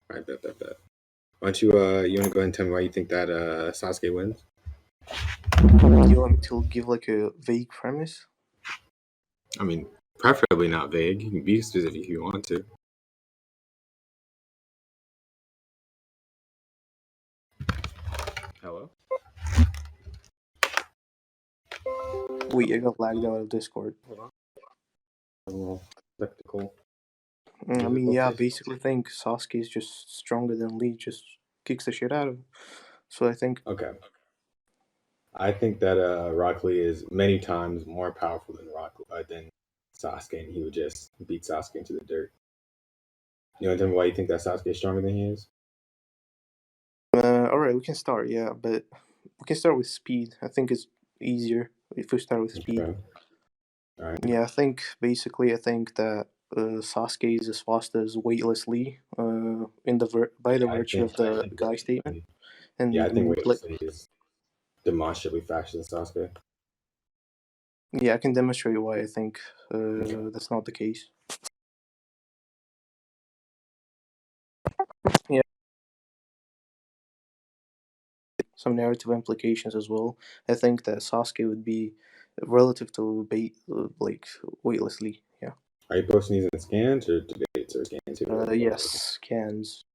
All right, bet. Why don't you you want to go ahead and tell me why you think that Sasuke wins? You want me to give like a vague premise? I mean, preferably not vague. You can be specific if you want to. Hello? Wait, I got lagged out of Discord. Hold on. A little spectacle. I mean, yeah, basically think Sasuke is just stronger than Lee, just kicks the shit out of him. So I think Okay. I think that Rock Lee is many times more powerful than than Sasuke, and he would just beat Sasuke into the dirt. You want to tell me why you think that Sasuke is stronger than he is? all right, we can start, yeah, but we can start with speed. I think it's easier if we start with speed. Okay. All right. Yeah, I think that Sasuke is as fast as weightless Lee, in by the I virtue think of the I think guy statement, yeah, I think and like, weightlessly is demonstrably faster than Sasuke. yeah, I can demonstrate why I think Okay. that's not the case. Yeah, some narrative implications as well. I think that Sasuke would be relative to like weightlessly. Yeah. Are you posting these in scans or debates or scans too? Yes, cans.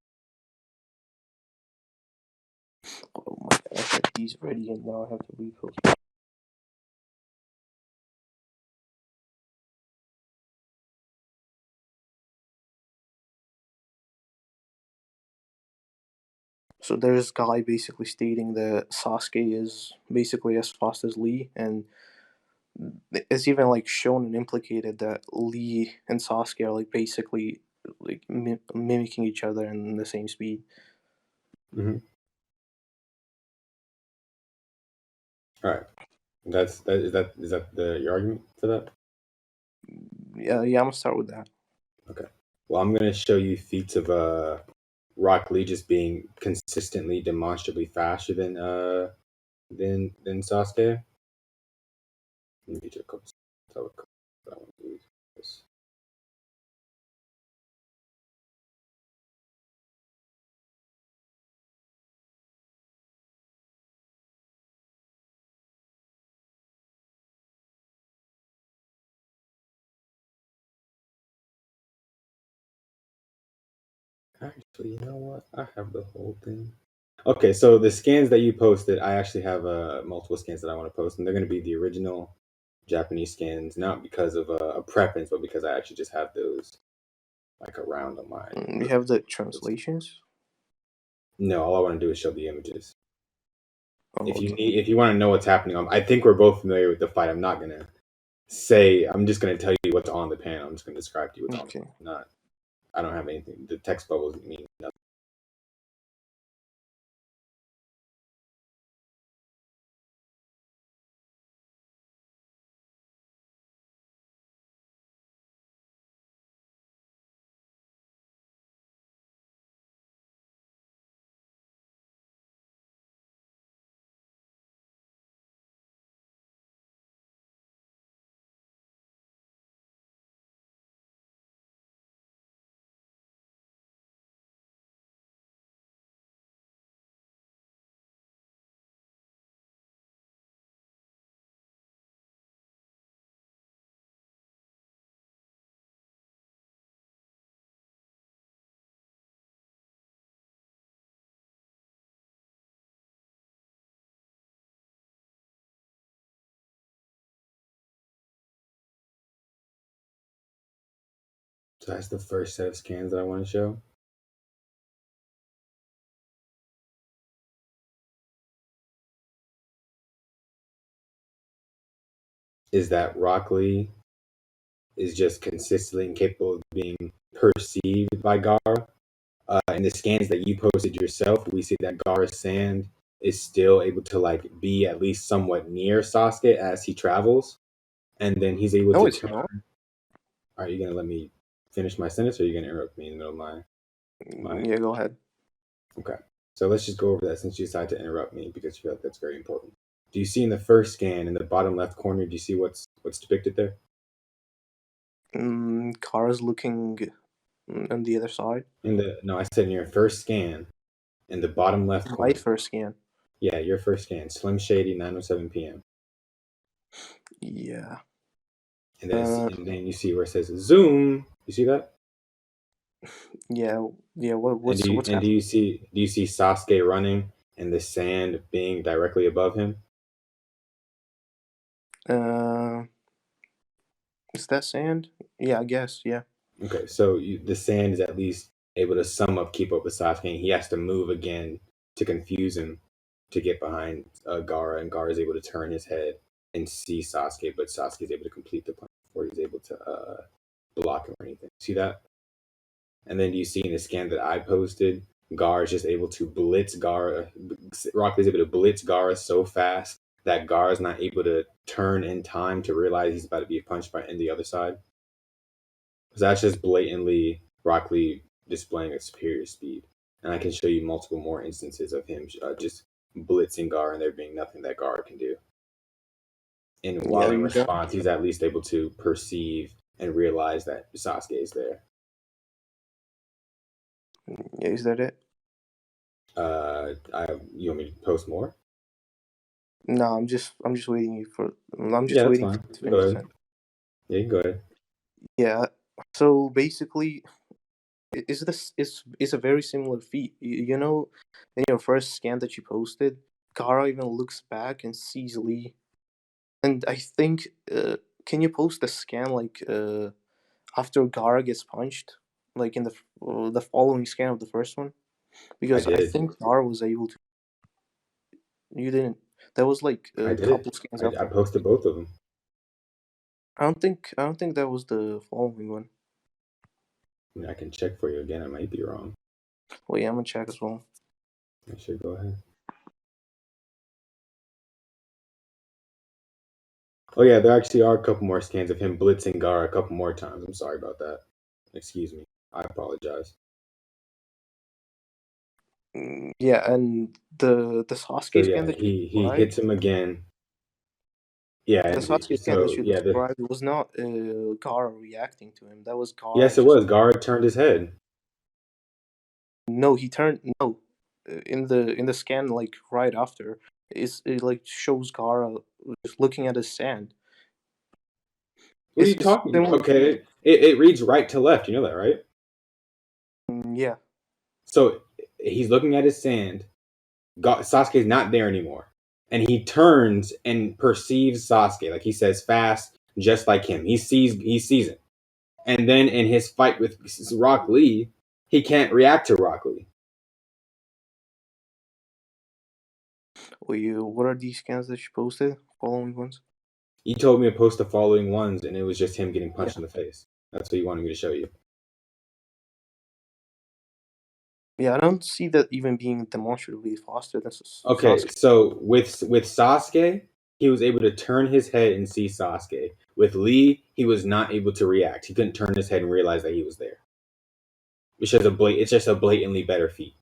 Oh my god, I had these ready and now I have to repost. So there's a guy basically stating that Sasuke is basically as fast as Lee, and it's even like shown and implicated that Lee and Sasuke are like basically like mimicking each other in the same speed. Mm-hmm. All right. Is that your argument for that? Yeah, I'm gonna start with that. Okay. Well, I'm going to show you feats of Rock Lee just being consistently, demonstrably faster than Sasuke. Let me get you a couple. I want to use this. Actually, you know what? I have the whole thing. Okay, so the scans that you posted, I actually have multiple scans that I want to post, and they're going to be the original Japanese scans, not because of a preference, but because I actually just have those like around on my. We have the translations. No, all I want to do is show the images. Oh, okay. If you want to know what's happening, I think we're both familiar with the fight. I'm not gonna say. I'm just gonna tell you what's on the panel. I'm just gonna describe to you what's on. Okay. Not. I don't have anything. The text bubbles mean nothing. So that's the first set of scans that I want to show. Is that Rock Lee is just consistently incapable of being perceived by Gaara. In the scans that you posted yourself, we see that Gaara's sand is still able to like be at least somewhat near Sasuke as he travels, and then he's able No, to it's turn. not. Are you gonna let me finish my sentence, or are you gonna interrupt me in the middle of my? Yeah, go ahead. Okay, so let's just go over that since you decided to interrupt me because you feel like that's very important. Do you see in the first scan in the bottom left corner? Do you see what's depicted there? Kara's looking on the other side. No, I said in your first scan, in the bottom left My corner. first scan. Yeah, your first scan, Slim Shady, 9:07 p.m. Yeah. And then you see where it says Zoom. You see that? Yeah. Yeah. And What's happening? do you see Sasuke running and the sand being directly above him? Uh, is that sand? Yeah, I guess. Yeah. Okay, so the sand is at least able to keep up with Sasuke, and he has to move again to confuse him to get behind Gaara, and Gaara is able to turn his head and see Sasuke, but Sasuke is able to complete the plan before he's able to block him or anything. See that? And then you see in the scan that I posted, Gaara is just able to blitz Gaara. Rock Lee is able to blitz Gaara so fast that Gaara is not able to turn in time to realize he's about to be punched by in the other side. So that's just blatantly Rock Lee displaying a superior speed. And I can show you multiple more instances of him just blitzing Gaara and there being nothing that Gaara can do. And Yeah. while in response, he's at least able to perceive and realize that Sasuke is there. Yeah. Is that it? You want me to post more? No, I'm just waiting you for. I'm Yeah, just that's waiting for fine. you to Go finish the ahead. sentence. Yeah, you can go ahead. Yeah. So basically, is this is a very similar feat. You know, in your first scan that you posted, Gaara even looks back and sees Lee. And I think, can you post a scan like after Gaara gets punched, like in the following scan of the first one? I Because I did. think Gaara was able to. You didn't. That was like I a did it. couple scans I after. posted both of them. I don't think that was the following one. I mean, I can check for you again. I might be wrong. Well, yeah, I'm gonna check as well. I should go ahead. Oh yeah, there actually are a couple more scans of him blitzing Gaara a couple more times. I'm sorry about that. Excuse me. I apologize. Yeah, and the So Sasuke scan yeah, that you he described, hits him again. Yeah, the and Sasuke scan that so you yeah, described was not Gaara reacting to him. That was Gaara yes, it just. was. Gaara turned his head. No, he turned no. In the scan like right after, it like shows Gaara just looking at his sand. What are you It's talking? similar feat. Okay, it reads right to left. You know that, right? Yeah. So he's looking at his sand. Sasuke's not there anymore, and he turns and perceives Sasuke. Like he says, fast, just like him. He sees it, and then in his fight with Rock Lee, he can't react to Rock Lee. What are these scans that you posted? Following ones? You told me to post the following ones, and it was just him getting Yeah. punched in the face. That's what you wanted me to show you. Yeah, I don't see that even being demonstrably faster than Okay, Sasuke. so with Sasuke, he was able to turn his head and see Sasuke. With Lee, he was not able to react. He couldn't turn his head and realize that he was there. It's just a blatantly better feat.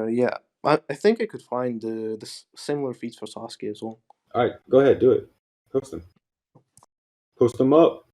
Yeah, I think I could find the similar feats for Sasuke as well. All right, go ahead, do it. Post them. Post them up.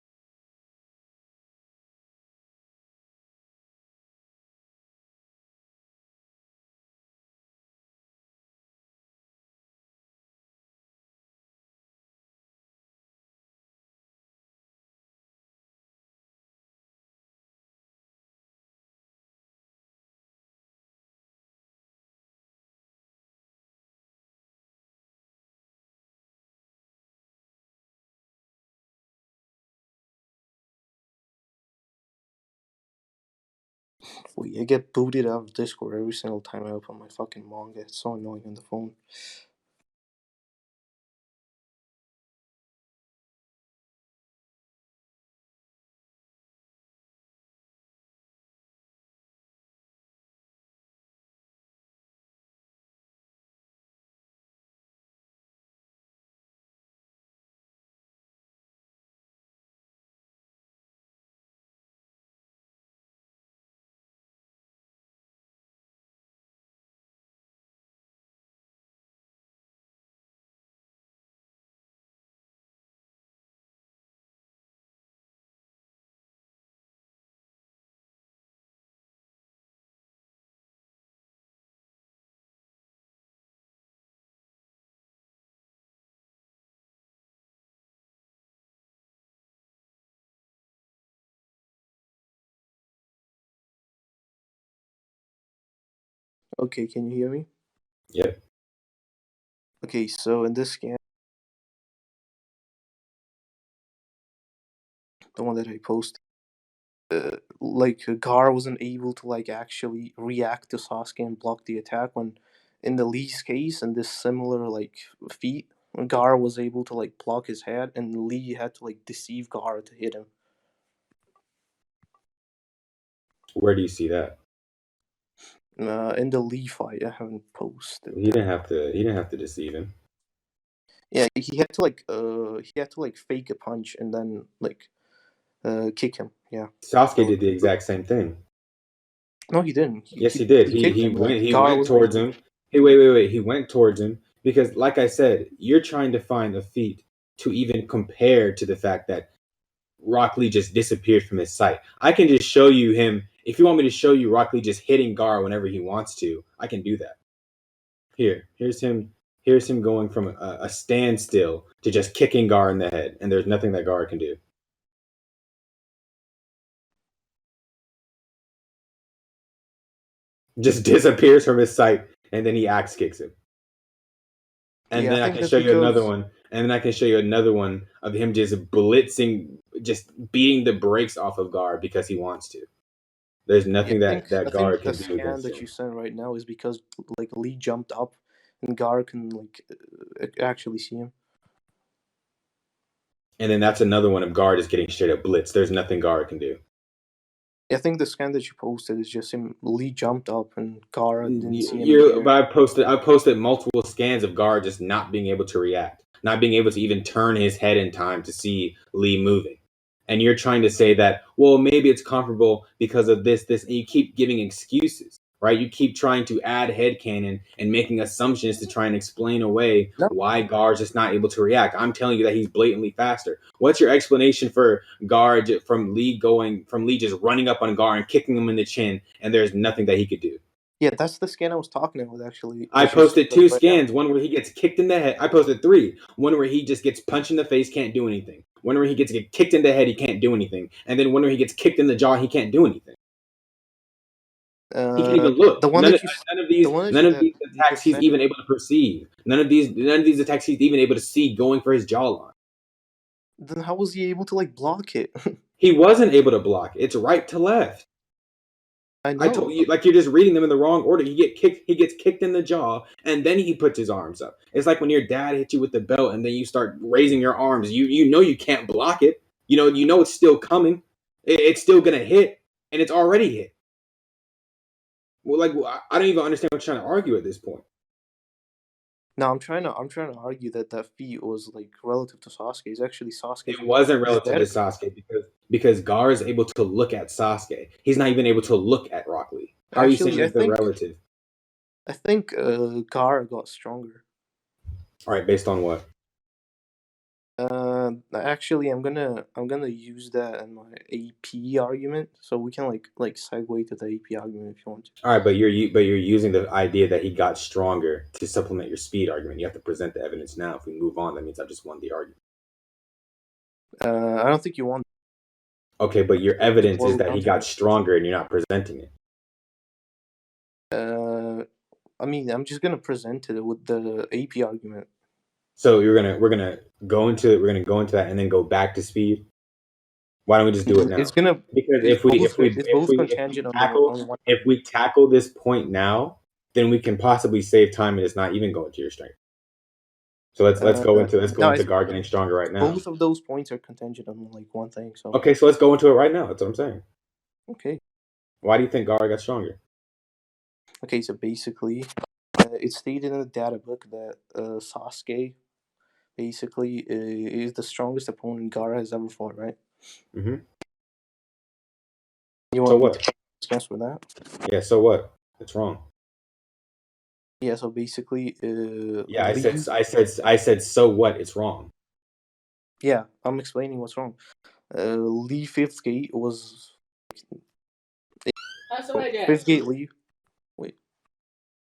Wait, I get booted out of Discord every single time I open my fucking manga. It's so annoying on the phone. Okay, can you hear me? Yep. Okay, so in this scan, the one that I posted, like Gaara wasn't able to like actually react to Sasuke and block the attack when, in the Lee's case, in this similar like feat, Gaara was able to like block his head, and Lee had to like deceive Gaara to hit him. Where do you see that? In the Lee fight, I haven't posted He that. didn't have to. He didn't have to deceive him. Yeah, he had to like fake a punch and then like kick him. Yeah, Sasuke that was did the exact same thing. no, he didn't. Yes, he did. He kicked He him. went. Like He Gaara went wasn't towards able. him. Hey, wait. He went towards him because, like I said, you're trying to find a feat to even compare to the fact that Rock Lee just disappeared from his sight. I can just show you him. If you want me to show you Rock Lee just hitting Gar whenever he wants to, I can do that. Here's him. Here's him going from a standstill to just kicking Gar in the head, and there's nothing that Gar can do. Just disappears from his sight, and then he axe kicks him. And Yeah, I then I think can that's show you another because one, and then I can show you another one of him just blitzing, just beating the brakes off of Gar because he wants to. There's yeah, nothing I that Gar think the can do scan against that you him. sent right now is because like Lee jumped up and Gaara can like actually see him. And then that's another one of Gar just getting straight up blitz. There's nothing Gar can do. I think the scan that you posted is just him. Lee jumped up and Gaara didn't see him in the You, air. but I posted multiple scans of Gar just not being able to react, not being able to even turn his head in time to see Lee moving. And you're trying to say that, well, maybe it's comparable because of this, and you keep giving excuses, right? You keep trying to add headcanon and making assumptions to try and explain away No, why Gar's just not able to react. I'm telling you that he's blatantly faster. What's your explanation for Gar from Lee just running up on Gar and kicking him in the chin, and there's nothing that he could do? yeah, that's the scan I was talking about actually. I Which is posted like two right now. scans, one where he gets kicked in the head. I posted three. One where he just gets punched in the face, can't do anything. One where he gets kicked in the head, he can't do anything. And then one where he gets kicked in the jaw, he can't do anything. He can't even look. The one that you, the one None of that these you attacks just he's sent. even able to perceive. None of these attacks he's even able to see going for his jawline. Then how was he able to like block it? He wasn't able to block. It's right to left. I I told know. you, like you're just reading them in the wrong order. He gets kicked in the jaw, and then he puts his arms up. It's like when your dad hits you with the belt, and then you start raising your arms. You know you can't block it. You know it's still coming. It's still gonna hit, and it's already hit. Well, like I don't even understand what you're trying to argue at this point. No, I'm trying to argue that that feat was like relative to Sasuke's. Actually, Sasuke's It wasn't is relative to better. Sasuke because Gar is able to look at Sasuke. He's not even able to look at Rock Lee. How are you saying Actually, that they're relative? I think Gaara got stronger. All right, based on what? Actually, I'm gonna use that in my AP argument, so we can like segue to the AP argument if you want to. All right, but you're using the idea that he got stronger to supplement your speed argument. You have to present the evidence now. If we move on, that means I just won the argument. I don't think you want Okay, but your to evidence is boil that down he to got that. stronger and you're not presenting it. Uh, I mean, I'm just gonna present it with the AP argument. So we're gonna go into that and then go back to speed. Why don't we just do it It's now? gonna Because it's both contingent on the on one. if we tackle this point now, then we can possibly save time and it's not even going to your strength. So let's go No, into Gar getting stronger right now. both of those points are contingent on like one thing. So Okay, so let's go into it right now. That's what I'm saying. okay, Why do you think Gar got stronger? okay. So basically, it's stated in the data book that Sasuke basically is the strongest opponent Gaara has ever fought. Right? Hmm. You So want me what? to discuss with that? Yeah. So what? It's wrong. Yeah. So basically, Yeah, Lee. I said. So what? It's wrong. Yeah, I'm explaining what's wrong. Lee Fifth Gate was Fifth Gate Lee. Wait,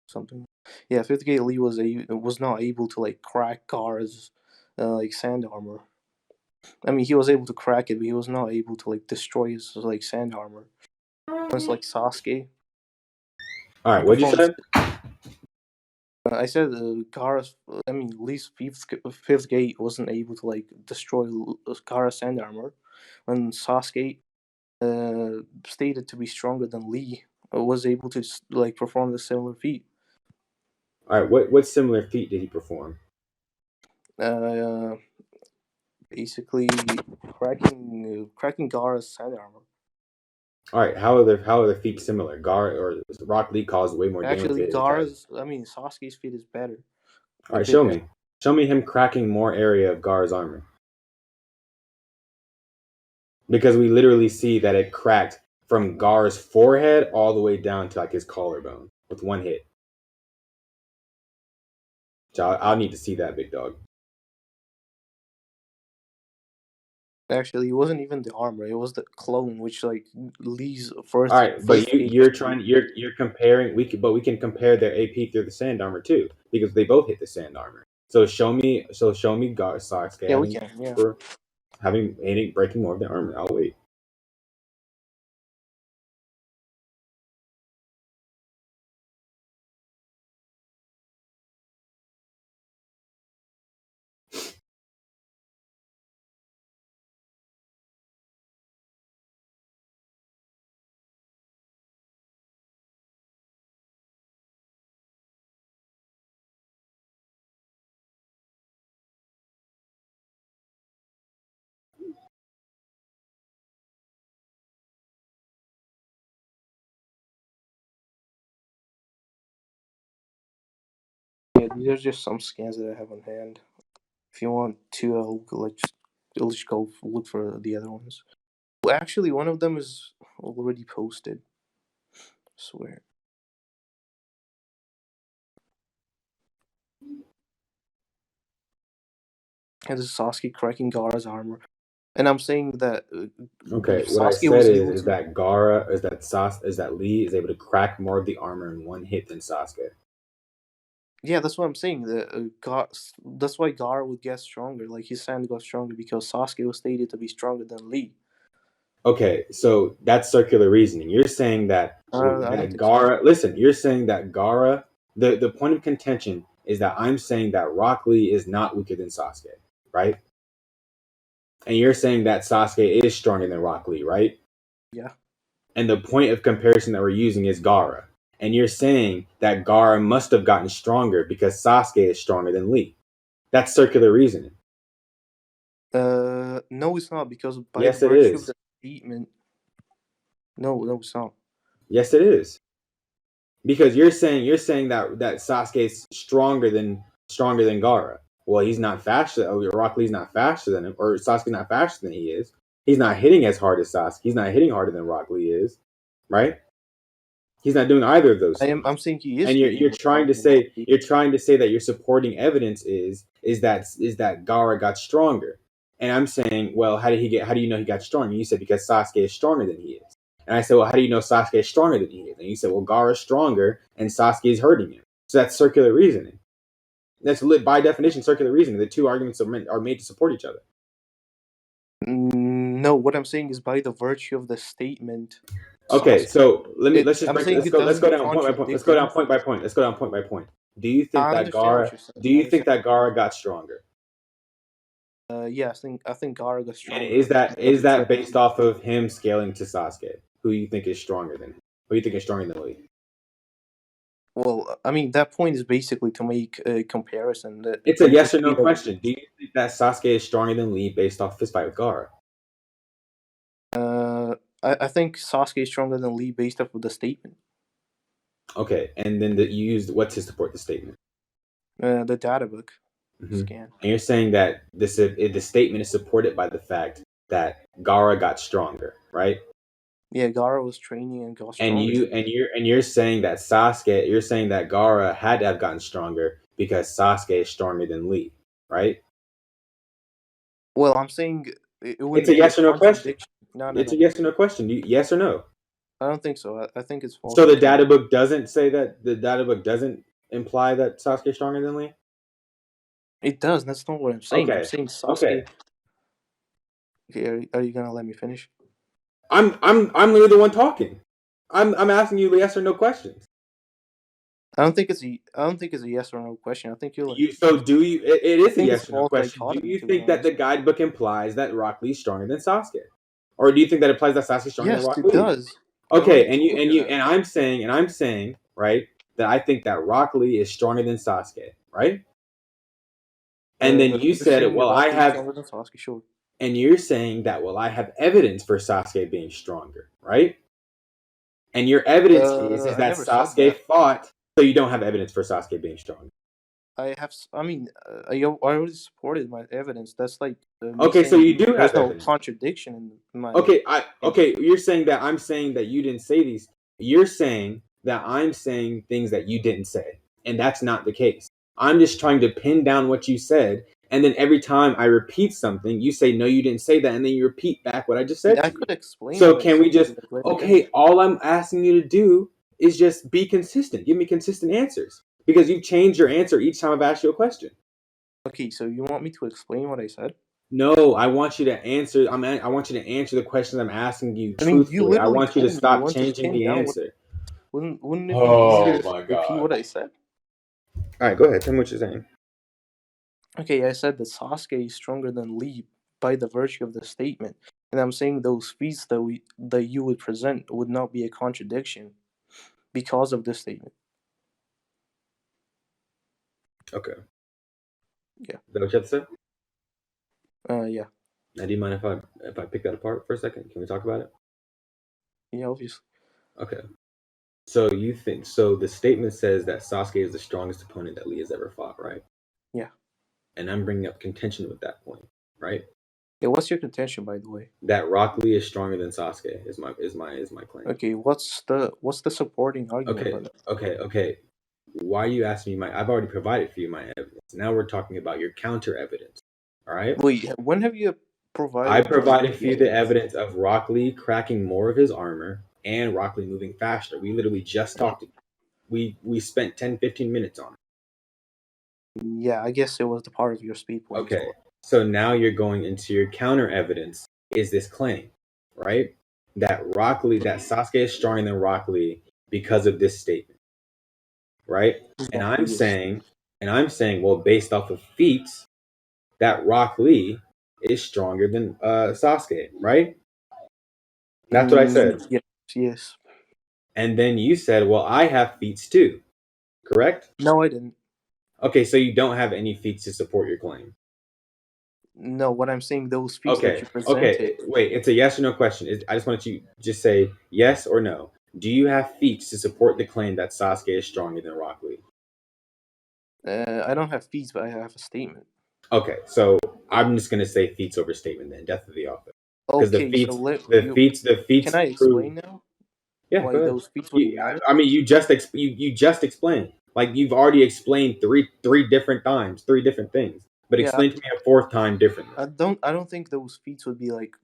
something. Yeah, Fifth Gate Lee was not able to like crack Gaara's like sand armor. I mean, he was able to crack it, but he was not able to like destroy his like sand armor. It's like Sasuke. All right, He what'd you performed. say? I said Gaara's. I mean, Lee's fifth gate wasn't able to like destroy Gaara's sand armor, when Sasuke, stated to be stronger than Lee, was able to like perform the similar feat. All right, what similar feat did he perform? Uh, Basically cracking Gaara's sand armor. All right, how are the feet similar? Or Rock Lee caused way more damage Actually, to his attack. Sasuke's feat is better, All a right, bit show better. me. Show me him cracking more area of Gar's armor. Because we literally see that it cracked from Gar's forehead all the way down to like his collarbone with one hit. So I'll need to see that, big dog. Actually, it wasn't even the armor; it was the clone, which like Lee's All first right, but fifth you gate you're was trying you're comparing we can compare their AP through the sand armor too because they both hit the sand armor. So show me Gar Sasuke yeah, we can, yeah. having hitting breaking more of their armor. I'll wait. Yeah, these are just some scans that I have on hand. If you want to, I'll just go look for the other ones. Well, actually, one of them is already posted. I swear. And this is Sasuke cracking Gaara's armor, and I'm saying that Okay, what I Sasuke said was is able is to. that Gara is that Lee is able to crack more of the armor in one hit than Sasuke. Yeah, that's what I'm saying. That's why Gaara would get stronger. Like his sand got stronger because Sasuke was stated to be stronger than Lee. Okay, so that's circular reasoning. You're saying that I don't that think so. Gara. Listen, you're saying that Gara. The point of contention is that I'm saying that Rock Lee is not weaker than Sasuke, right? And you're saying that Sasuke is stronger than Rock Lee, right? Yeah. And the point of comparison that we're using is Gara. And you're saying that Gara must have gotten stronger because Sasuke is stronger than Lee. That's circular reasoning. No, it's not because by the Yes, it virtue of is. the statement. No, no, it's not. Yes, it is. Because you're saying that Sasuke is stronger than Gara. Well, he's not faster. Rock Lee's not faster than him, or Sasuke's not faster than he is. He's not hitting as hard as Sasuke. He's not hitting harder than Rock Lee is, right? He's not doing either of those things. I'm saying he is And you're hitting trying harder to than Rock say Lee. that your supporting evidence is that Gara got stronger. And I'm saying, well, how do you know he got stronger? And you said because Sasuke is stronger than he is. And I said, well, how do you know Sasuke is stronger than he is? And you said, well, Gara's stronger and Sasuke is hurting him. So that's circular reasoning. That's by definition circular reasoning. The two arguments are made to support each other. No, what I'm saying is by the virtue of the statement, Okay, Sasuke. so let's just I'm break it. saying Let's it go. Let's go doesn't down point by point. Let's contradict go down anything. point by point. Let's go down point by point. Do you think I that understand what Gara? you're saying. Do I you think understand. that Gara got stronger? Yeah, I think Gaara got And stronger is that because is it's that based off of him scaling to Sasuke? Who you think is stronger than him? Who you think is stronger than Lee? well, I mean that point is basically to make a comparison that It's a and to yes or say no that question. Do you think that Sasuke is stronger than Lee based off his fight with Gara? uh, I think Sasuke is stronger than Lee based off of the statement, Okay, and then you used what to support the statement? the data book Mm-hmm. scan. And you're saying that the statement is supported by the fact that Gara got stronger, right? Yeah, Gaara was training and got And stronger. you're saying that you're saying that Gara had to have gotten stronger because Sasuke is stronger than Lee, right? Well, I'm saying it It's wouldn't a be a yes or no question. contradiction. No, no, It's a no. yes or no question. Yes or no? I don't think so. I think it's So false. the data book doesn't say that the data book doesn't imply that Sasuke is stronger than Lee? It does. That's not what I'm saying. I'm Okay. saying Okay. Sasuke. Okay, are you gonna let me finish? I'm literally the one talking. I'm asking you yes or no questions. I don't think it's a yes or no question. I think you're like. It I is a think it's yes or no false question. Do dichotomy, you to be think that honest. the guidebook implies that Rock Lee is stronger than Sasuke, or do you think that implies that Sasuke is stronger than Yes, Rock it Lee? does. I Okay, already and you told and you you that. and I'm saying right that I think that Rock Lee is stronger than Sasuke, right? And then you You're said, saying that well, I Rock Lee is have, stronger than Sasuke, sure. and you're saying that, well, I have evidence for Sasuke being stronger, right? And your evidence is I that never said Sasuke that. fought, so you don't have evidence for Sasuke being stronger. I mean, I already supported my evidence. That's like me Okay, so saying you do there's have no evidence. contradiction in my. Okay, you're saying that I'm saying that you didn't say these. You're saying that I'm saying things that you didn't say, and that's not the case. I'm just trying to pin down what you said, and then every time I repeat something, you say no, you didn't say that, and then you repeat back what I just said I to you. could explain So what I can we said if just you like, let me okay? finish. All I'm asking you to do is just be consistent. Give me consistent answers because you've changed your answer each time I've asked you a question. Okay, so you want me to explain what I said? No, I want you to answer. I want you to answer the questions I'm asking you I mean, you truthfully. I literally want you to told me you stop want to changing pin the down what. answer. Wouldn't it be easier Oh if I my repeat god. what I said? All right, go ahead. Tell me what you're saying. Okay, I said that Sasuke is stronger than Lee by the virtue of the statement, and I'm saying those feats that you would present would not be a contradiction because of this statement. Okay. Yeah. Is that what you have to say? Yeah. Now, do you mind if I pick that apart for a second? Can we talk about it? Yeah, obviously. Okay. So you think so? The statement says that Sasuke is the strongest opponent that Lee has ever fought, right? Yeah. And I'm bringing up contention with that point, right? Yeah. What's your contention, by the way? That Rock Lee is stronger than Sasuke is my claim. Okay. What's the supporting argument for Okay, that? okay. Why are you asking me my? I've already provided for you my evidence. Now we're talking about your counter evidence. All right. Wait, when have you I provided provided for the you the evidence? evidence of Rock Lee cracking more of his armor and Rock Lee moving faster. We literally just talked. We spent 10, 15 minutes on it. Yeah, I guess it was the part of your speed point you Okay. thought. So now you're going into your counter evidence is this claim, right? That Sasuke is stronger than Rock Lee because of this statement, right? And Yeah, I'm he is. saying, well, based off of feats, that Rock Lee is stronger than Sasuke, right? That's what I said. Yes, yes. And then you said, well, I have feats too, correct? No, I didn't. Okay, so you don't have any feats to support your claim. No, what I'm saying, those feats that Okay, you presented. okay. Wait, it's a yes or no question. I just want you to just say yes or no. Do you have feats to support the claim that Sasuke is stronger than Rock Lee? I don't have feats, but I have a statement. Okay, so I'm just gonna say feats over statement then, death of the author, because Okay, so the can feats I prove. explain now Yeah, go why ahead. those feats would be valid? I mean, you just explained. Like you've already explained three different times, three different things. But Yeah, explain to me a fourth time differently. I don't think those feats would be like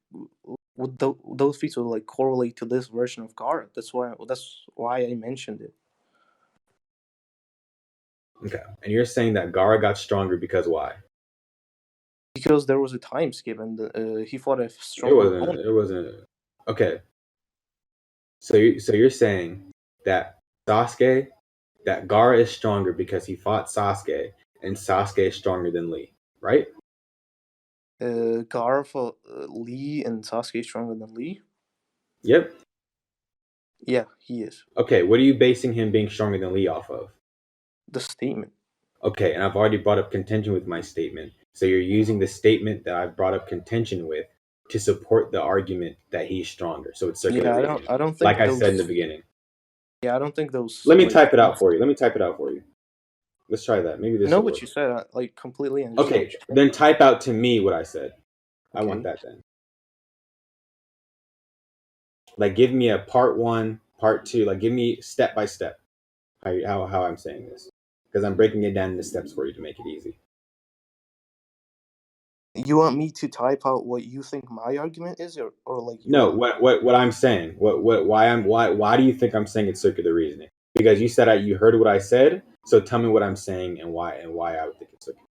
those feats would like correlate to this version of Gaara. That's why I mentioned it. Okay, and you're saying that Gaara got stronger because why? Because there was a time skip and he fought a It stronger wasn't. opponent. It wasn't. Okay, so you're saying that Sasuke, that Gaara is stronger because he fought Sasuke, and Sasuke is stronger than Lee, right? Gaara fought Lee and Sasuke stronger than Lee. Yep. Yeah, he is. Okay, what are you basing him being stronger than Lee off of? The statement. Okay, and I've already brought up contention with my statement. So you're using the statement that I've brought up contention with to support the argument that he's stronger. So it's circular Yeah, reasoning, I don't like think I said in the those. beginning. Yeah, I don't think those Let me like type it out feats. for you. Let me type it out for you. Let's try that. Maybe I this know will what work. you said. I like completely understand what Okay, you said. then type out to me what I said. I want Okay. that then. Like give me a part one, part two. Like give me step by step how I'm saying this, because I'm breaking it down into steps for you to make it easy. You want me to type out what you think my argument is, or like your No, argument? what I'm saying. Why do you think I'm saying it's circular reasoning? Because you said you heard what I said. So tell me what I'm saying and why I would think it's circular.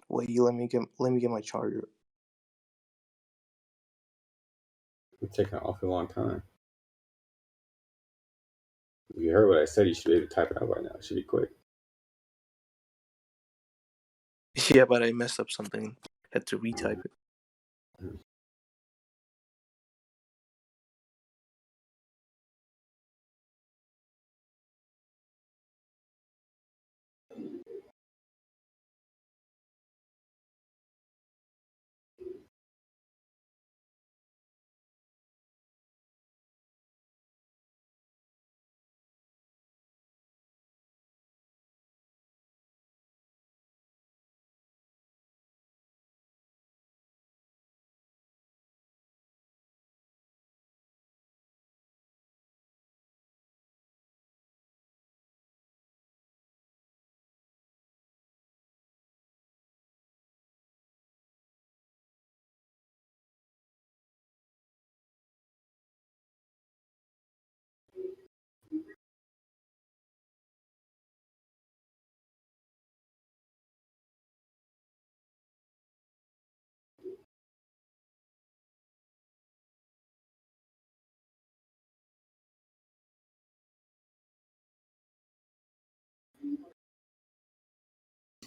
Wait, let me get my charger. It's taking an awfully long time. If you heard what I said, you should be able to type it out right now. It should be quick. Yeah, but I messed up something. Had to retype it.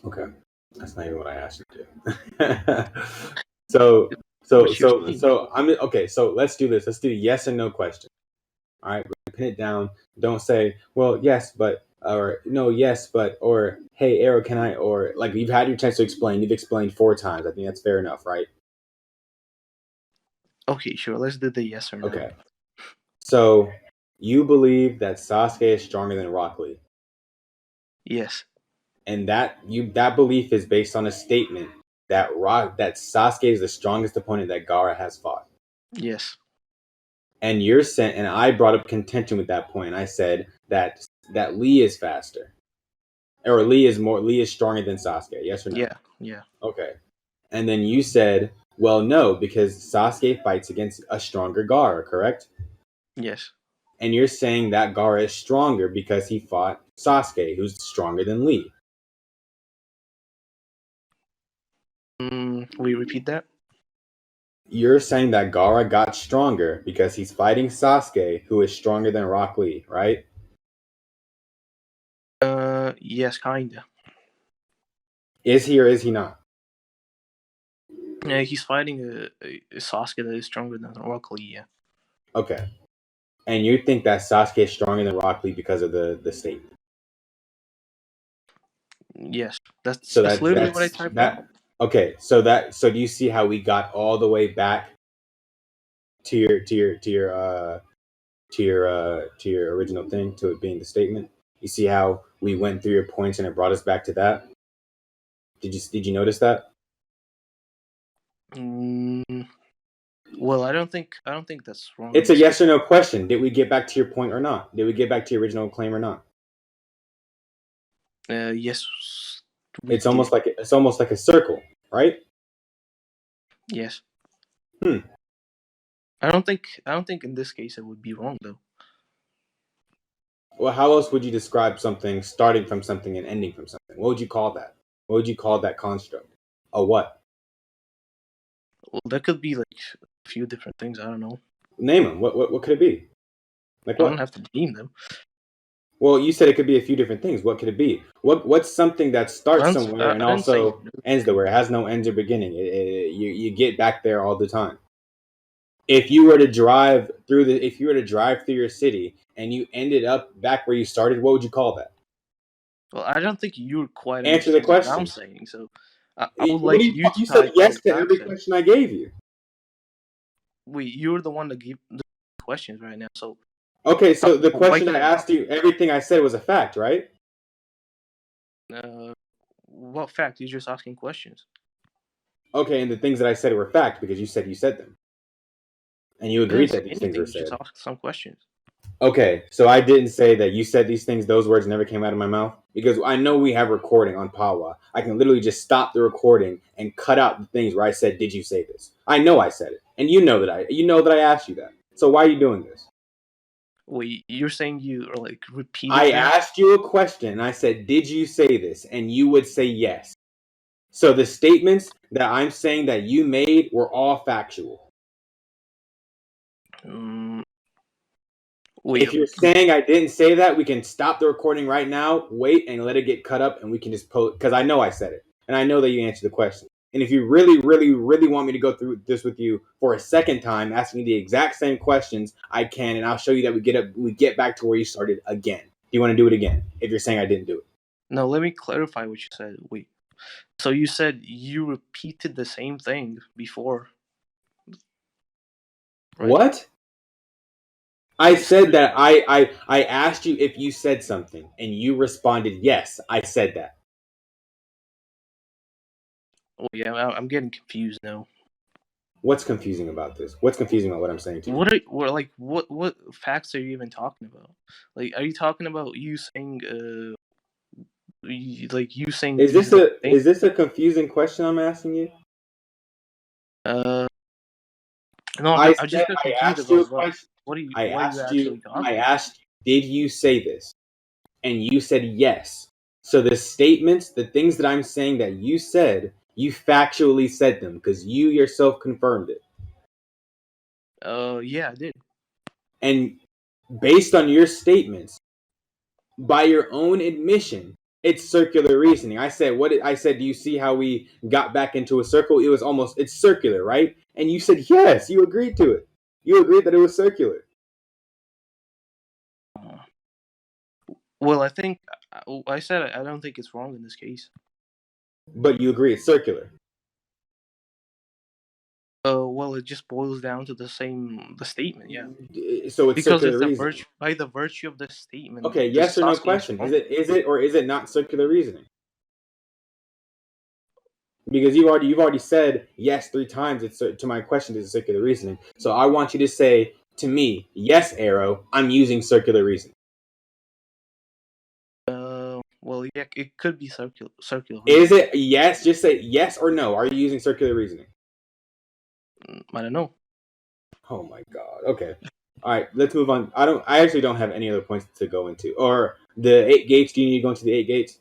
Okay, that's not even what I asked you to do. so, What's your stage? I'm okay. So let's do this. Let's do yes and no question. All right, pin it down. Don't say, well, yes, but, or no, yes, but, or hey, Aero, can I, or like you've had your chance to explain. You've explained 4 times. I think that's fair enough, right? Okay, sure. Let's do the yes or no. Okay. So you believe that Sasuke is stronger than Rock Lee, Yes. and that belief is based on a statement that Sasuke is the strongest opponent that Gaara has fought. Yes. And and I brought up contention with that point. I said that Lee is faster, or Lee is stronger than Sasuke. Yes or no? Yeah. Yeah. Okay. And then you said, well, no, because Sasuke fights against a stronger Gaara, correct? Yes. And you're saying that Gaara is stronger because he fought Sasuke, who's stronger than Lee. Will you repeat that? You're saying that Gaara got stronger because he's fighting Sasuke, who is stronger than Rock Lee, right? Yes, kinda. Is he or is he not? Yeah, he's fighting a Sasuke that is stronger than Rock Lee. Yeah. Okay. And you think that Sasuke is stronger than Rock Lee because of the statement. Yes. That's So that's literally what I typed out. okay. So do you see how we got all the way back to your original thing, to it being the statement? You see how we went through your points and it brought us back to that? Did you notice that? Mm, well, I don't think that's wrong in It's a this case. yes or no question. Did we get back to your point or not? Did we get back to your original claim or not? Yes, we It's did. almost like a circle, right? Yes. Hmm. I don't think in this case it would be wrong though. Well, how else would you describe something starting from something and ending from something? What would you call that? What would you call that construct? A what? Well, that could be like a few different things. I don't know. Name them. What could it be? Like I don't what? have to name them. Well, you said it could be a few different things. What could it be? What's something that I starts didn't, somewhere I and didn't say also ends nowhere? It has no ends or beginning. You get back there all the time. If you were to drive through your city and you ended up back where you started, what would you call that? Well, I don't think you're quite Answer the understanding what I'm question. saying. So I would What do like you? you to You said type out yes what to I'm every saying. question I gave you. Wait, you're the one that gave the questions right now. So Okay, so the why question I can't asked you, everything I said was a fact, right? what fact? You're just asking questions. Okay, and the things that I said were fact because you said them, and you I didn't agreed say that these things anything. were You just said. asked some questions. Okay, so I didn't say that you said these things; those words never came out of my mouth because I know we have recording on Pawa. I can literally just stop the recording and cut out the things where I said, "Did you say this?" I know I said it, and you know that I asked you that. So why are you doing this? Wait, you're saying you are like repeating I things? asked you a question and I said, "Did you say this?" And you would say yes. So the statements that I'm saying that you made were all factual. Wait, If you're saying I didn't say that, we can stop the recording right now, wait, and let it get cut up, and we can just post, because I know I said it, and I know that you answered the question. And if you really, really, really want me to go through this with you for a second time, asking the exact same questions, I can, and I'll show you that we get back to where you started again. Do you want to do it again? If you're saying I didn't do it. No, let me clarify what you said. Wait. So you said you repeated the same thing before, right? What? I said that I asked you if you said something, and you responded yes. I said that. Oh yeah, I'm getting confused now. What's confusing about this? What's confusing about what I'm saying to you? What facts are you even talking about? Like, are you talking about you saying you saying Is these this like things? a confusing question I'm asking you? Uh, no, I I said just got I confused asked you a about what question. what are you actually I talking about? asked you, did you say this? And you said yes. So the statements, the things that I'm saying that you said, you factually said them because you yourself confirmed it. Yeah, I did. And based on your statements, by your own admission, it's circular reasoning. I said, I said, do you see how we got back into a circle? It was almost, it's circular, right? And you said, yes, you agreed to it. You agreed that it was circular. Uh, well, I think I said I don't think it's wrong in this case. But you agree it's circular. Well, it just boils down to the statement, yeah. So it's Because circular it's reasoning. by the virtue of the statement, Okay, the yes or no Sasuke is question. strong. Is it or is it not circular reasoning? Because you've already said yes 3 times. It's to my question is circular reasoning. So I want you to say to me, yes, Aero, I'm using circular reasoning. Well, yeah, it could be circular Is reasoning. it yes? Just say yes or no. Are you using circular reasoning? I don't know. Oh my god. Okay. All right. Let's move on. I actually don't have any other points to go into. Or the 8 gates. Do you need to go into the 8 gates?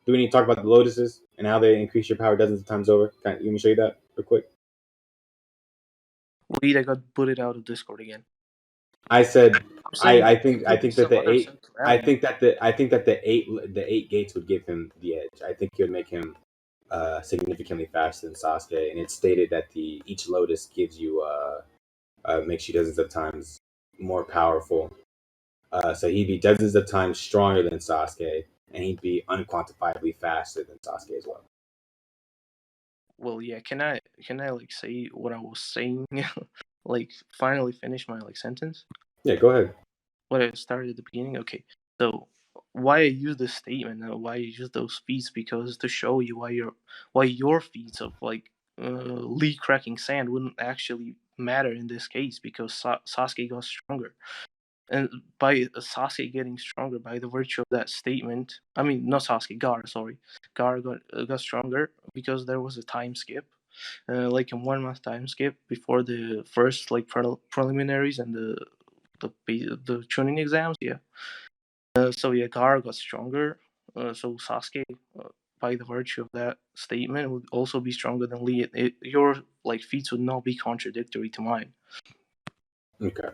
Do we need to talk about the lotuses and how they increase your power dozens of times over? Let me show you that real quick. Wait, I got booted out of Discord again. I said I'm saying it I could be think that some the other eight centrality. I think that the 8 gates would give him the edge. I think it would make him significantly faster than Sasuke. And it's stated that the each lotus gives you makes you dozens of times more powerful. So he'd be dozens of times stronger than Sasuke, and he'd be unquantifiably faster than Sasuke as well. Well, yeah. Can I like say what I was saying? Like finally finish my like sentence. Yeah, go ahead. What I started at the beginning. Okay, so why I use this statement, why I use those feats, because to show you why your feats of like Lee cracking sand wouldn't actually matter in this case, because Sasuke got stronger, and by Sasuke getting stronger by the virtue of that statement, I mean not Sasuke, Gaara, sorry, Gaara got stronger because there was a time skip, like a 1 month time skip before the first like preliminaries and the Chunin exams, yeah. So yeah, Gaara got stronger. So Sasuke, by the virtue of that statement, would also be stronger than Lee. Your like feats would not be contradictory to mine. Okay.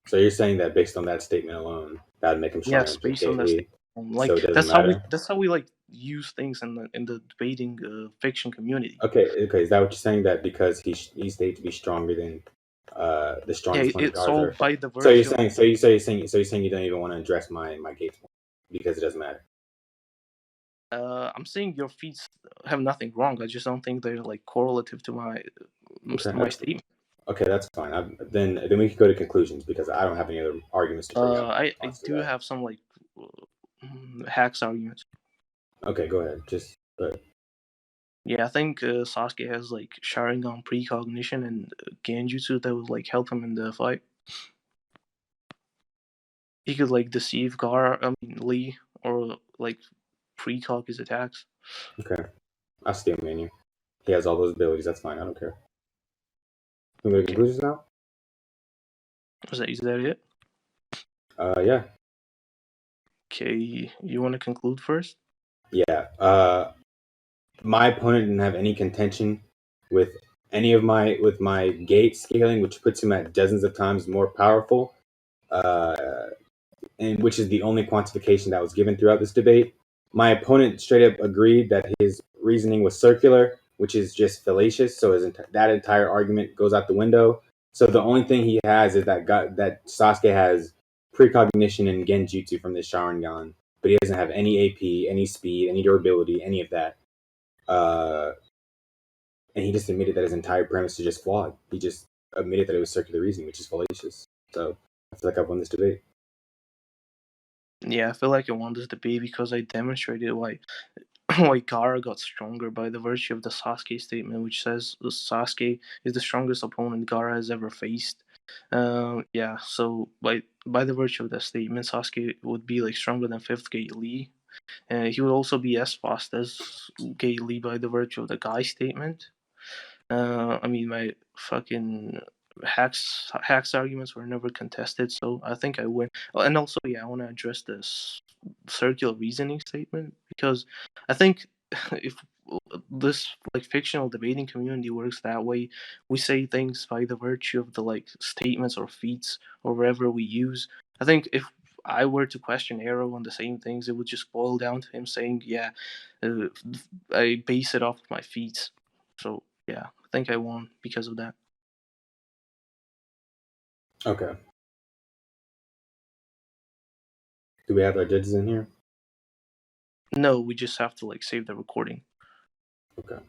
So you're saying that based on that statement alone, that'd make him stronger Yes, than based on that Lee. statement, So like it doesn't matter. that's how we like use things in the debating fiction community. Okay. Is that what you're saying? That because he's stated to be stronger than the Yeah, strongest one in it's Gaara's all are. by the So you're virtue of saying you're saying you don't even want to address my gates point because it doesn't matter. I'm saying your feats have nothing wrong. I just don't think they're like correlative to Okay, my statement. that's fine. Then we can go to conclusions because I don't have any other arguments to bring up in I response to do that. have some like hacks arguments. Okay, go ahead. Just go ahead. Yeah, I think Sasuke has like Sharingan precognition and Genjutsu that would like help him in the fight. He could like deceive Lee, or like precog his attacks. Okay, I still menu. He has all those abilities. That's fine. I don't care. Can we go to Okay, conclusions now? is that it? Yeah. Okay, you want to conclude first? Yeah. my opponent didn't have any contention with my gate scaling, which puts him at dozens of times more powerful, uh, and which is the only quantification that was given throughout this debate. My opponent straight up agreed that his reasoning was circular, which is just fallacious. So that entire argument goes out the window. So the only thing he has is that Sasuke has precognition and genjutsu from the Sharingan, but he doesn't have any AP, any speed, any durability, any of that. Uh, and he just admitted that his entire premise is just flawed. He just admitted that it was circular reasoning, which is fallacious. So I feel like I've won this debate. Yeah, I feel like I won this debate because I demonstrated why why Gaara got stronger by the virtue of the Sasuke statement, which says Sasuke is the strongest opponent Gaara has ever faced. Yeah, so by the virtue of that statement, Sasuke would be like stronger than fifth Gate Lee. He would also be as fast as Gate Lee by the virtue of the guy statement. I mean, my fucking hacks arguments were never contested, so I think I win. Oh, and also, yeah, I want to address this circular reasoning statement because I think if this like fictional debating community works that way, we say things by the virtue of the like statements or feats or wherever we use. I think if I were to question Aero on the same things, it would just boil down to him saying, "Yeah, uh, I base it off my feats." So yeah, I think I won because of that. Okay. Do we have our judges in here? No, we just have to like save the recording. Okay.